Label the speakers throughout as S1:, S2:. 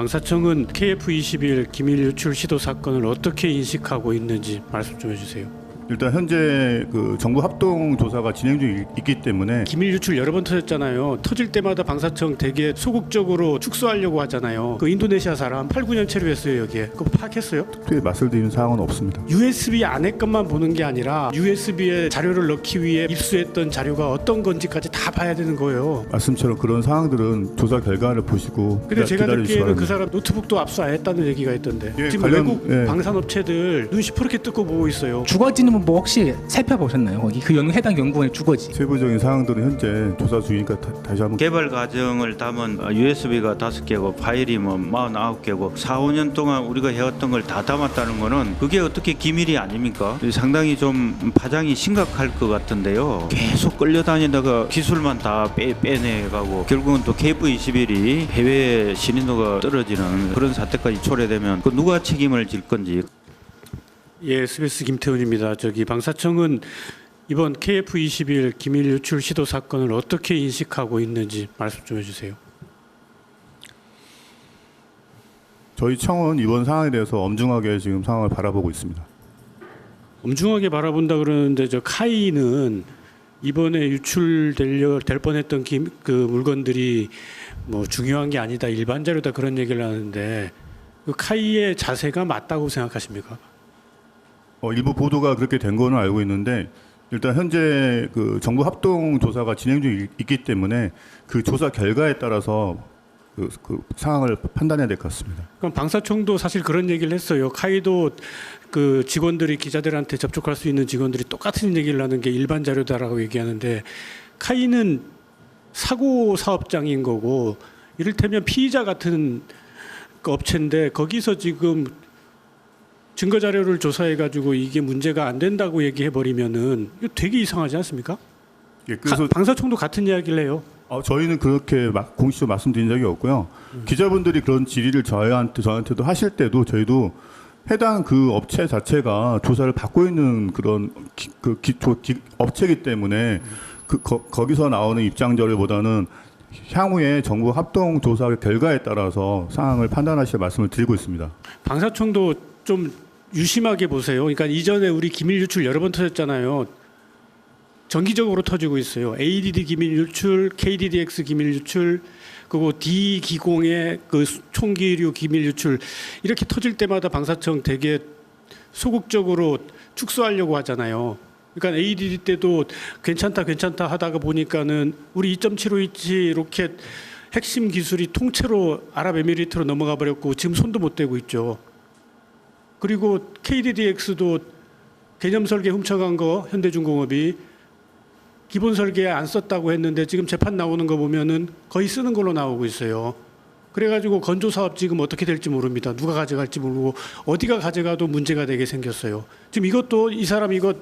S1: 방사청은 KF21 기밀 유출 시도 사건을 어떻게 인식하고 있는지 말씀 좀 해주세요.
S2: 일단 현재 그 정부 합동 조사가 진행 중에 있기 때문에
S1: 기밀 유출 여러 번 터졌잖아요. 터질 때마다 방사청 되게 소극적으로 축소하려고 하잖아요. 그 인도네시아 사람 8, 9년 체류했어요 여기에. 그거 파악했어요?
S2: 특별히 맛을 드리는 사항은 없습니다.
S1: USB 안에 것만 보는 게 아니라 USB에 자료를 넣기 위해 입수했던 자료가 어떤 건지까지 다 봐야 되는 거예요.
S2: 말씀처럼 그런 사항들은 조사 결과를 보시고
S1: 근데 제가
S2: 기다려주시기
S1: 듣기에는
S2: 바랍니다.
S1: 그 사람 노트북도 압수 안 했다는 얘기가 있던데.
S2: 예,
S1: 지금
S2: 관련-
S1: 외국
S2: 예.
S1: 방산업체들 눈 시퍼렇게 뜨고 보고 있어요.
S3: 주거지는 뭐 혹시 살펴보셨나요? 거기 그 해당 연구원의 주거지.
S2: 세부적인 사항들은 현재 조사 중이니까 다시 한번
S4: 개발 과정을 담은 USB가 5개고 파일이 뭐 49개고 4, 5년 동안 우리가 해왔던 걸 다 담았다는 거는 그게 어떻게 기밀이 아닙니까? 상당히 좀 파장이 심각할 것 같은데요. 계속 끌려다니다가 기술만 다 빼내가고 결국은 또 KF21이 해외 신인도가 떨어지는 그런 사태까지 초래되면 그 누가 책임을 질 건지.
S1: 예, SBS 김태훈입니다. 저기 방사청은 이번 KF21 기밀 유출 시도 사건을 어떻게 인식하고 있는지 말씀 좀 해주세요.
S2: 저희 청은 이번 상황에 대해서 엄중하게 지금 상황을 바라보고 있습니다.
S1: 엄중하게 바라본다 그러는데 저 카이는 이번에 유출될 뻔했던 그 물건들이 뭐 중요한 게 아니다, 일반 자료다 그런 얘기를 하는데 그 카이의 자세가 맞다고 생각하십니까?
S2: 일부 보도가 그렇게 된 거는 알고 있는데 일단 현재 그 정부 합동 조사가 진행 중에 있기 때문에 그 조사 결과에 따라서 그 상황을 판단해야 될 것 같습니다.
S1: 그럼 방사청도 사실 그런 얘기를 했어요. 카이도 그 직원들이 기자들한테 접촉할 수 있는 직원들이 똑같은 얘기를 하는 게 일반 자료다라고 얘기하는데 카이는 사고 사업장인 거고 이를테면 피의자 같은 그 업체인데 거기서 지금 증거 자료를 조사해 가지고 이게 문제가 안 된다고 얘기해 버리면은 이거 되게 이상하지 않습니까?
S2: 예, 그래서
S1: 방사청도 같은 이야기를 해요.
S2: 저희는 그렇게 공식적으로 말씀드린 적이 없고요. 기자분들이 그런 질의를 저한테도 하실 때도 저희도 해당 그 업체 자체가 조사를 받고 있는 그런 업체이기 때문에 거기서 나오는 입장 자료보다는 향후에 정부 합동 조사 결과에 따라서 상황을 판단하실 말씀을 드리고 있습니다.
S1: 방사청도 좀 유심하게 보세요. 그러니까 이전에 우리 기밀 유출 여러 번 터졌잖아요. 정기적으로 터지고 있어요. ADD 기밀 유출, KDDX 기밀 유출, 그리고 D기공의 그 총기류 기밀 유출 이렇게 터질 때마다 방사청 되게 소극적으로 축소하려고 하잖아요. 그러니까 ADD 때도 괜찮다 하다가 보니까는 우리 2.75인치 로켓 핵심 기술이 통째로 아랍에미리트로 넘어가 버렸고 지금 손도 못 대고 있죠. 그리고 KDDX도 개념 설계 훔쳐간 거 현대중공업이 기본 설계에 안 썼다고 했는데 지금 재판 나오는 거 보면은 거의 쓰는 걸로 나오고 있어요. 그래가지고 건조 사업 지금 어떻게 될지 모릅니다. 누가 가져갈지 모르고 어디가 가져가도 문제가 되게 생겼어요. 지금 이것도 이 사람 이거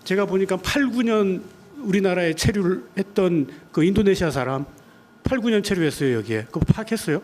S1: 제가 보니까 8, 9년 우리나라에 체류를 했던 그 인도네시아 사람 8, 9년 체류했어요 여기에. 그거 파악했어요?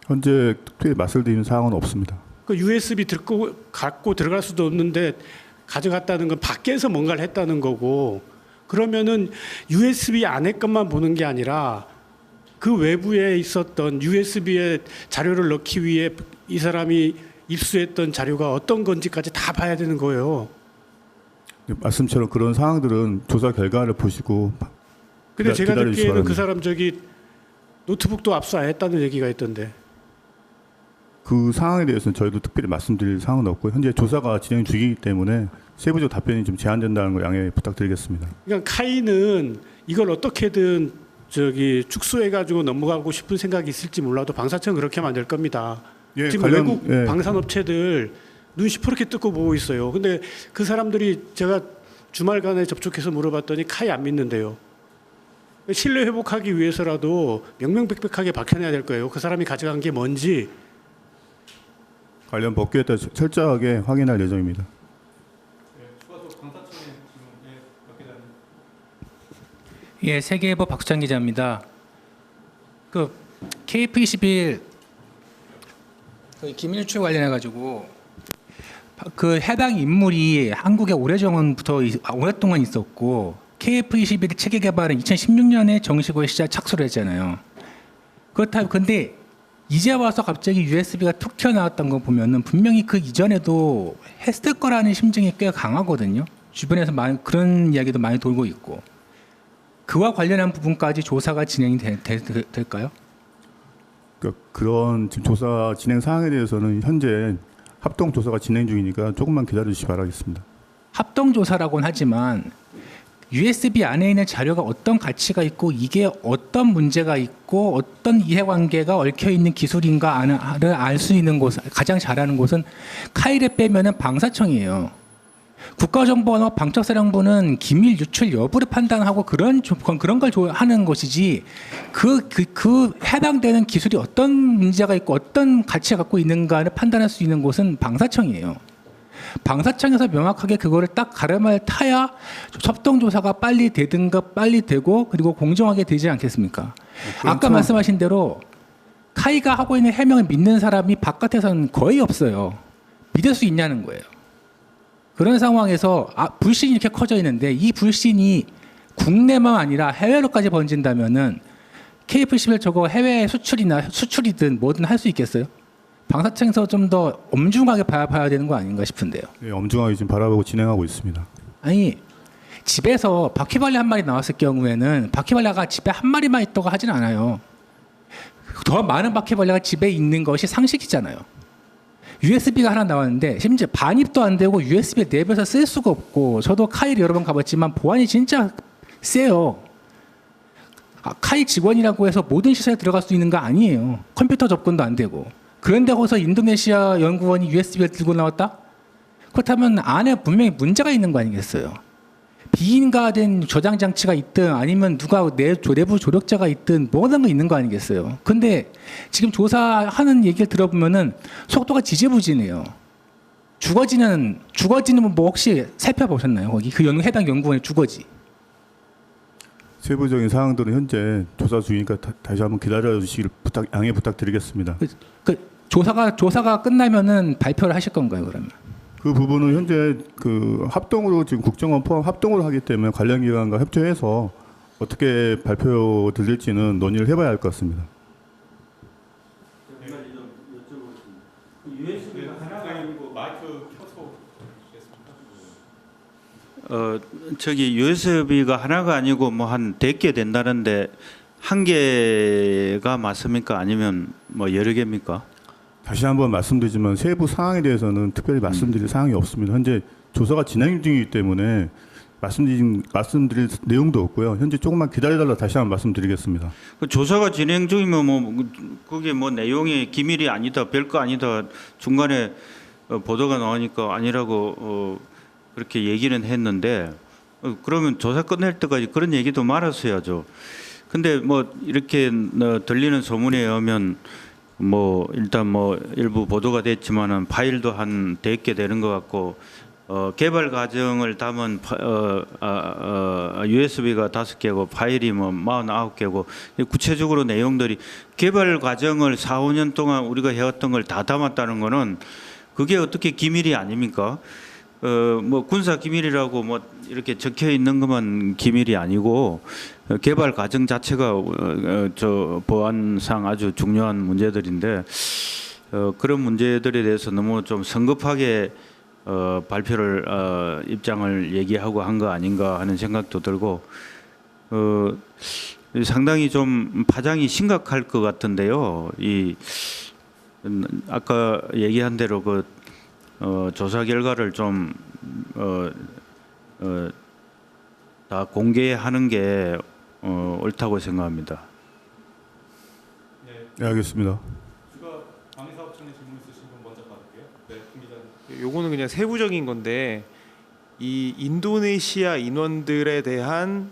S2: 현재 특별히 맛을 드리는 사항은 없습니다.
S1: 그 USB 갖고 들어갈 수도 없는데 가져갔다는 건 밖에서 뭔가를 했다는 거고 그러면은 USB 안에 것만 보는 게 아니라 그 외부에 있었던 USB에 자료를 넣기 위해 이 사람이 입수했던 자료가 어떤 건지까지 다 봐야 되는 거예요.
S2: 말씀처럼 그런 사항들은 조사 결과를 보시고
S1: 근데 제가
S2: 기다려주시기
S1: 듣기에는 그
S2: 바랍니다.
S1: 사람 저기 노트북도 압수 안 했다는 얘기가 있던데.
S2: 그 상황에 대해서는 저희도 특별히 말씀드릴 사항은 없고 현재 조사가 진행 중이기 때문에 세부적 답변이 좀 제한된다는 걸 양해 부탁드리겠습니다.
S1: 그러니까 카이는 이걸 어떻게든 저기 축소해가지고 넘어가고 싶은 생각이 있을지 몰라도 방사청은 그렇게 하면 안 될 겁니다.
S2: 예,
S1: 지금 외국 방산업체들 눈 시퍼렇게 뜨고 보고 있어요. 근데 그 사람들이 제가 주말간에 접촉해서 물어봤더니 카이 안 믿는데요. 신뢰 회복하기 위해서라도 명명백백하게 밝혀내야 될 거예요. 그 사람이 가져간 게 뭔지.
S2: 관련 법규에 따라 철저하게 확인할 예정입니다.
S3: 예, 세계일보 박수찬 기자입니다. 그 KF21 그 기밀 유출 관련해 가지고 그 해당 인물이 한국에 오랫동안 있었고 KF21 체계 개발은 2016년에 정식으로 시작 착수를 했잖아요. 그렇다고 근데 이제 와서 갑자기 USB가 툭 튀어나왔던 거 보면은 분명히 그 이전에도 했을 거라는 심증이 꽤 강하거든요. 주변에서 그런 이야기도 많이 돌고 있고 그와 관련한 부분까지 조사가 진행이 될까요?
S2: 그러니까 그런 지금 조사 진행 사항에 대해서는 현재 합동 조사가 진행 중이니까 조금만 기다려 주시기 바라겠습니다.
S3: 합동 조사라고는 하지만 USB 안에 있는 자료가 어떤 가치가 있고 이게 어떤 문제가 있고 어떤 이해관계가 얽혀 있는 기술인가를 알 수 있는 곳, 가장 잘하는 곳은 카이를 빼면은 방사청이에요. 국가정보원과 방첩사령부는 기밀 유출 여부를 판단하고 그런 걸 하는 것이지 그 해당되는 기술이 어떤 문제가 있고 어떤 가치를 갖고 있는가를 판단할 수 있는 곳은 방사청이에요. 방사청에서 명확하게 그거를 딱 가름을 타야 협동조사가 빨리 되든가 빨리 되고 그리고 공정하게 되지 않겠습니까? 아까 말씀하신 대로 카이가 하고 있는 해명을 믿는 사람이 바깥에서는 거의 없어요. 믿을 수 있냐는 거예요. 그런 상황에서 불신이 이렇게 커져 있는데 이 불신이 국내만 아니라 해외로까지 번진다면은 KF11 저거 해외 수출이든 뭐든 할 수 있겠어요? 방사청에서 좀 더 엄중하게 봐야 되는 거 아닌가 싶은데요.
S2: 네, 엄중하게 지금 바라보고 진행하고 있습니다.
S3: 아니 집에서 바퀴벌레 한 마리 나왔을 경우에는 바퀴벌레가 집에 한 마리만 있다고 하진 않아요. 더 많은 바퀴벌레가 집에 있는 것이 상식이잖아요. USB가 하나 나왔는데 심지어 반입도 안 되고 USB 내부에서 쓸 수가 없고 저도 카이를 여러 번 가봤지만 보안이 진짜 세요. 카이 직원이라고 해서 모든 시설에 들어갈 수 있는 거 아니에요. 컴퓨터 접근도 안 되고. 그런데 거기서 인도네시아 연구원이 USB를 들고 나왔다? 그렇다면 안에 분명히 문제가 있는 거 아니겠어요? 비인가된 저장 장치가 있든 아니면 누가 내부 조력자가 있든 뭐든 거 있는 거 아니겠어요? 근데 지금 조사하는 얘기를 들어보면은 속도가 지지부진해요. 주거지는 뭐 혹시 살펴보셨나요? 거기 그 해당 연구원의 주거지.
S2: 세부적인 사항들은 현재 조사 중이니까 다시 한번 기다려 주시길 양해 부탁드리겠습니다.
S3: 조사가 끝나면은 발표를 하실 건가요, 그러면?
S2: 그 부분은 현재 그 합동으로 지금 국정원 포함 합동으로 하기 때문에 관련 기관과 협조해서 어떻게 발표 드릴지는 논의를 해봐야 할 것 같습니다.
S4: 저기 USB가 하나가 아니고 뭐 한 100개 된다는데 한 개가 맞습니까? 아니면 뭐 여러 개입니까?
S2: 다시 한번 말씀드리지만 세부 사항에 대해서는 특별히 말씀드릴 사항이 없습니다. 현재 조사가 진행 중이기 때문에 말씀드릴 내용도 없고요. 현재 조금만 기다려달라 다시 한번 말씀드리겠습니다.
S4: 그 조사가 진행 중이면 뭐 그게 뭐 내용이 기밀이 아니다, 별거 아니다 중간에 보도가 나오니까 아니라고 그렇게 얘기는 했는데 그러면 조사 끝낼 때까지 그런 얘기도 말았어야죠. 근데 뭐 이렇게 들리는 소문에 의하면 뭐 일단 뭐 일부 보도가 됐지만은 파일도 한 100개 되는 것 같고 개발 과정을 담은 USB가 5개고 파일이 뭐 49개고 구체적으로 내용들이 개발 과정을 4, 5년 동안 우리가 해왔던 걸 다 담았다는 거는 그게 어떻게 기밀이 아닙니까? 뭐 군사 기밀이라고 뭐 이렇게 적혀 있는 것만 기밀이 아니고 개발 과정 자체가 저 보안상 아주 중요한 문제들인데 그런 문제들에 대해서 너무 좀 성급하게 발표를 입장을 얘기하고 한 거 아닌가 하는 생각도 들고 상당히 좀 파장이 심각할 것 같은데요. 이 아까 얘기한 대로 그 조사 결과를 좀 다 공개하는 게 옳다고 생각합니다.
S2: 네, 알겠습니다.
S5: 방위사업청에 질문 있으신 분 먼저 받을게요. 네, 김 기자님. 요거는 그냥 세부적인 건데 이 인도네시아 인원들에 대한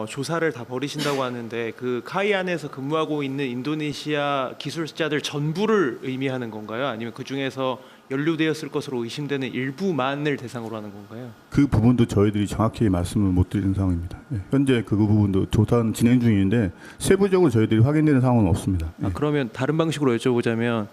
S5: 조사를 다 벌이신다고 하는데 그 카이 안에서 근무하고 있는 인도네시아 기술자들 전부를 의미하는 건가요? 아니면 그 중에서 연루되었을 것으로 의심되는 일부만을 대상으로 하는 건가요?
S2: 그 부분도 저희들이 정확히 말씀을 못 드리는 상황입니다. 네, 현재 그 부분도 조사는 진행 중인데 세부적으로 저희들이 확인되는 상황은 없습니다. 네.
S5: 그러면 다른 방식으로 여쭤보자면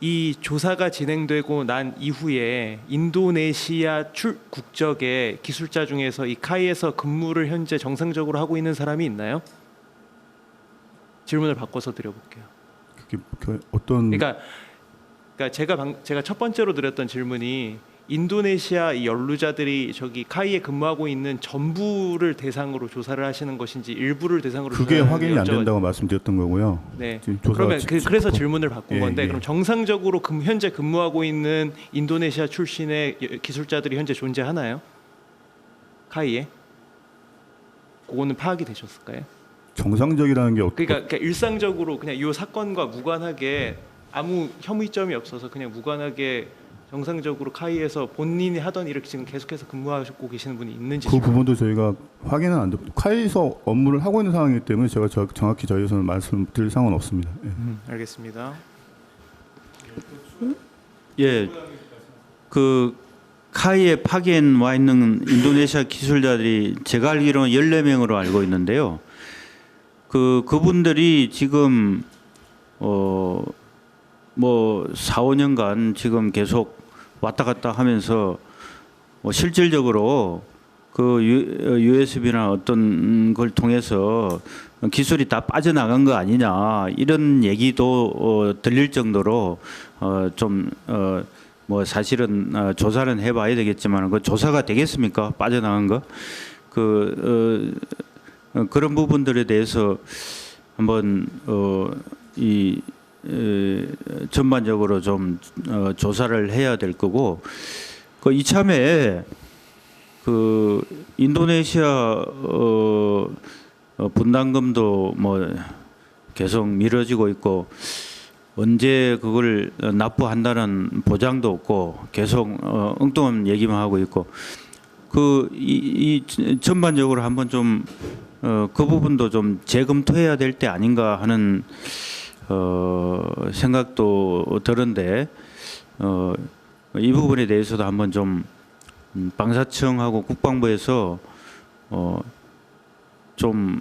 S5: 이 조사가 진행되고 난 이후에 인도네시아 국적의 기술자 중에서 이 카이에서 근무를 현재 정상적으로 하고 있는 사람이 있나요? 질문을 바꿔서 드려볼게요.
S2: 어떤
S5: 그러니까 제가 첫 번째로 드렸던 질문이 인도네시아 이 연루자들이 저기 카이에 근무하고 있는 전부를 대상으로 조사를 하시는 것인지 일부를 대상으로
S2: 그게
S5: 조사하는
S2: 확인이 안 된다고 말씀드렸던 거고요.
S5: 네.
S2: 지금 조사
S5: 그러면 그래서
S2: 지-
S5: 질문을 바꾼
S2: 예,
S5: 건데
S2: 예.
S5: 그럼 정상적으로 현재 근무하고 있는 인도네시아 출신의 기술자들이 현재 존재하나요? 카이에? 그거는 파악이 되셨을까요?
S2: 정상적이라는 게
S5: 그러니까 일상적으로 그냥 이 사건과 무관하게 아무 혐의점이 없어서 그냥 무관하게 정상적으로 카이에서 본인이 하던 일을 지금 계속해서 근무하고 계시는 분이 있는지
S2: 그 부분도 저희가 확인은 안 됐고 카이에서 업무를 하고 있는 상황이기 때문에 제가 정확히 저희에서는 말씀드릴 상황은 없습니다. 예.
S5: 알겠습니다.
S4: 예, 그 카이에 파견 와 있는 인도네시아 기술자들이 제가 알기로는 14명으로 알고 있는데요. 그분들이 지금 뭐 4, 5년간 지금 계속 왔다 갔다 하면서 실질적으로 그 USB나 어떤 걸 통해서 기술이 다 빠져나간 거 아니냐 이런 얘기도 들릴 정도로 좀 뭐 사실은 조사는 해봐야 되겠지만 그 조사가 되겠습니까? 빠져나간 거? 그런 부분들에 대해서 한번 전반적으로 좀 조사를 해야 될 거고 그 이참에 그 인도네시아 분담금도 뭐 계속 미뤄지고 있고 언제 그걸 납부한다는 보장도 없고 계속 엉뚱한 얘기만 하고 있고 이 전반적으로 한번 좀 그 부분도 좀 재검토해야 될 때 아닌가 하는 생각도 드는데 이 부분에 대해서도 한번 좀 방사청하고 국방부에서 좀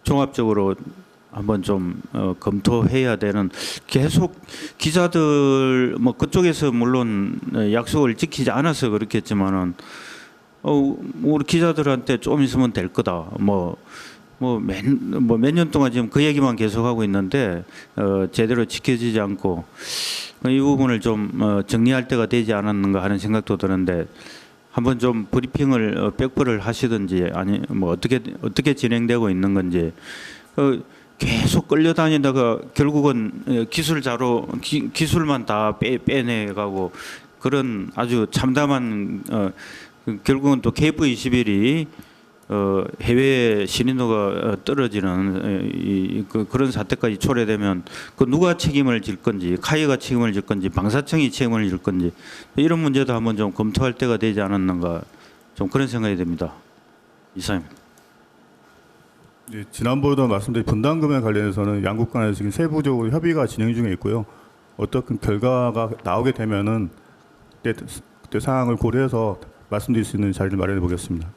S4: 종합적으로 한번 좀 검토해야 되는 계속 기자들 뭐 그쪽에서 물론 약속을 지키지 않아서 그렇겠지만은 우리 기자들한테 좀 있으면 될 거다 몇 년 동안 지금 그 얘기만 계속 하고 있는데 제대로 지켜지지 않고 이 부분을 좀 정리할 때가 되지 않았는가 하는 생각도 드는데 한번 좀 브리핑을 백브를 하시든지 아니 뭐 어떻게 진행되고 있는 건지 계속 끌려다니다가 결국은 기술만 다 빼내가고 그런 아주 참담한 결국은 또 KF-21이 해외 신인도가 떨어지는 그런 사태까지 초래되면 그 누가 책임을 질 건지 카이가 책임을 질 건지 방사청이 책임을 질 건지 이런 문제도 한번 좀 검토할 때가 되지 않았는가 좀 그런 생각이 듭니다. 이상입니다.
S2: 예, 지난번에도 말씀드린 분담금에 관련해서는 양국 간에 지금 세부적으로 협의가 진행 중에 있고요. 어떤 결과가 나오게 되면은 그때 상황을 고려해서 말씀드릴 수 있는 자리를 마련해 보겠습니다.